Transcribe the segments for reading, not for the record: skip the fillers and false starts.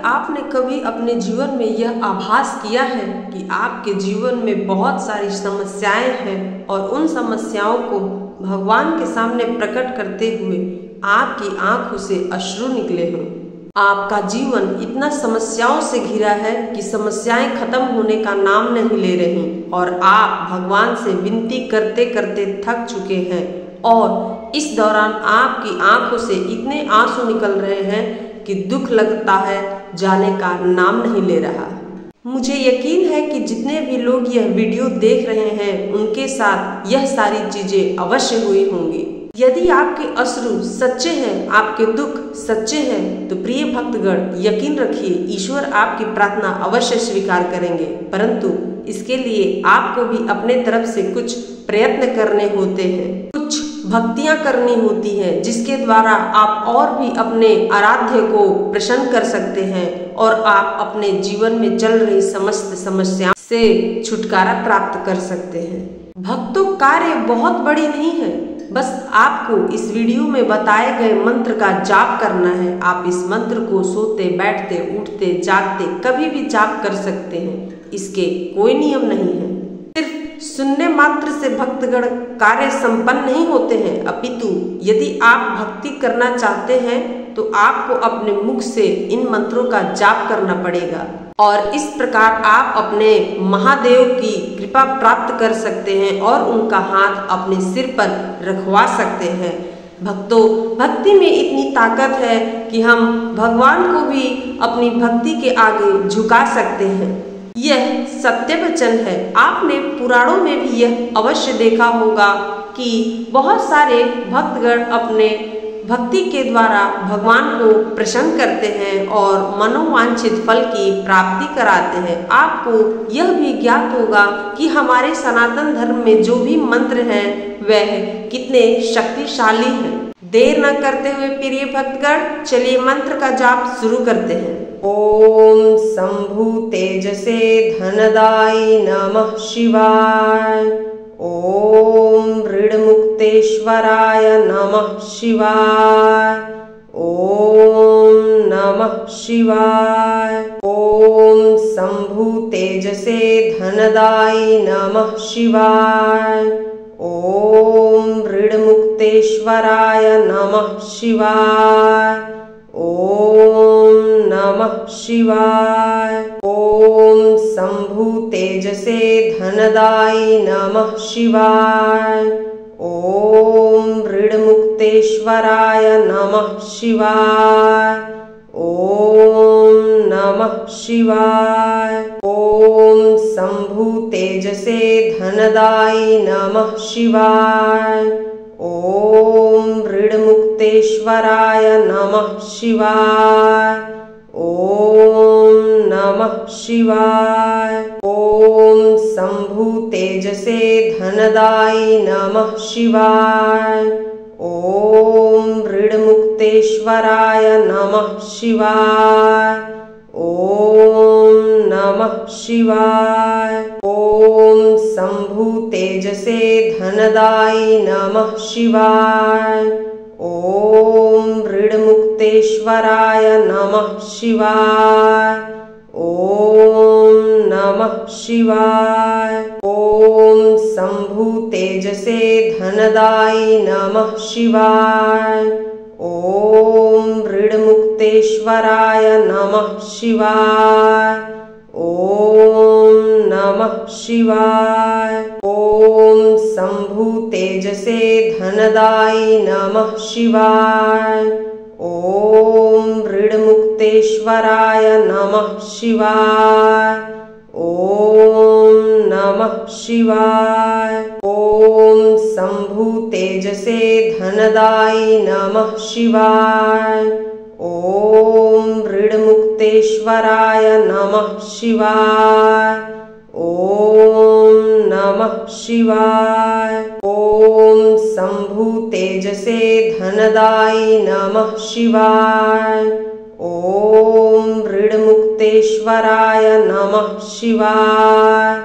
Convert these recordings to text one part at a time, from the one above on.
आपने कभी अपने जीवन में यह आभास किया है कि आपके जीवन में बहुत सारी समस्याएं हैं और उन समस्याओं को भगवान के सामने प्रकट करते हुए आपकी आंखों से अश्रु निकले हों? आपका जीवन इतना समस्याओं से घिरा है कि समस्याएं खत्म होने का नाम नहीं ले रही और आप भगवान से विनती करते करते थक चुके हैं और इस दौरान आपकी आंखों से इतने आंसू निकल रहे हैं कि दुख लगता है जाने का नाम नहीं ले रहा। मुझे यकीन है कि जितने भी लोग यह वीडियो देख रहे हैं उनके साथ यह सारी चीजें अवश्य हुई होंगी। यदि आपके अश्रु सच्चे हैं, आपके दुख सच्चे हैं, तो प्रिय भक्तगण यकीन रखिए ईश्वर आपकी प्रार्थना अवश्य स्वीकार करेंगे, परंतु इसके लिए आपको भी अपने तरफ से कुछ प्रयत्न करने होते हैं, कुछ भक्तियां करनी होती हैं जिसके द्वारा आप और भी अपने आराध्य को प्रसन्न कर सकते हैं और आप अपने जीवन में चल रही समस्त समस्याओं से छुटकारा प्राप्त कर सकते हैं। भक्तों, कार्य बहुत बड़ी नहीं है, बस आपको इस वीडियो में बताए गए मंत्र का जाप करना है। आप इस मंत्र को सोते बैठते उठते जागते कभी भी जाप कर सकते हैं, इसके कोई नियम नहीं है। सिर्फ सुनने मात्र से भक्तगण कार्य संपन्न नहीं होते हैं, अपितु यदि आप भक्ति करना चाहते हैं तो आपको अपने मुख से इन मंत्रों का जाप करना पड़ेगा और इस प्रकार आप अपने महादेव की कृपा प्राप्त कर सकते हैं और उनका हाथ अपने सिर पर रखवा सकते हैं। भक्तों, भक्ति में इतनी ताकत है कि हम भगवान को भी अपनी भक्ति के आगे झुका सकते हैं। यह सत्य वचन है। आपने पुराणों में भी यह अवश्य देखा होगा कि बहुत सारे भक्तगण अपने भक्ति के द्वारा भगवान को प्रसन्न करते हैं और मनोवांछित फल की प्राप्ति कराते हैं। आपको यह भी ज्ञात होगा कि हमारे सनातन धर्म में जो भी मंत्र हैं वह कितने शक्तिशाली हैं। देर न करते हुए प्रिय भक्तगण चलिए मंत्र का जाप शुरू करते हैं। ओम शंभु तेजसे धनदाय नमः शिवाय। ओम ऋणमुक्तेश्वराय नमः शिवाय। ओम नमः शिवाय। ओम शंभु तेजसे धनदाय नमः शिवाय। ओम ऋणमुक्तेश्वराय नमः शिवाय। ओम नमः शिवाय। ओम शंभु तेजसे धनदाय नमः शिवाय। ओम ऋणमुक्तेश्वराय नमः शिवाय। ओम नमः शिवाय। ओम शंभु तेजसे धनदाय नमः शिवाय। ओम ऋणमुक्तेश्वराय नमः शिवाय। ओम नमः शिवाय। ओम शंभु तेजसे धनदाय नमः शिवाय। ओम ऋणमुक्तेश्वराय नमः शिवाय। ओम नमः शिवाय। ओम शंभु तेजसे धनदाय नमः शिवाय। ओम ऋणमुक्तेश्वराय नमः शिवाय। ओम नमः शिवाय। ओम शंभु तेजसे धनदाय नमः शिवाय। ओम ऋणमुक्तेश्वराय नमः शिवाय। ओम नमः शिवाय। ओम शंभु तेजसे धनदाय नमः शिवाय। ओम ऋणमुक्तेश्वराय नमः शिवाय। ओम नमः शिवाय। ओम शंभु तेजसे धनदाय नमः शिवाय। ओम ऋणमुक्तेश्वराय नमः शिवाय। ओम नमः शिवाय। ओम शंभु तेजसे धनदाय नमः शिवाय। ओम ऋणमुक्तेश्वराय नमः शिवाय।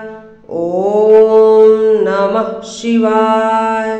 ओम नमः शिवाय।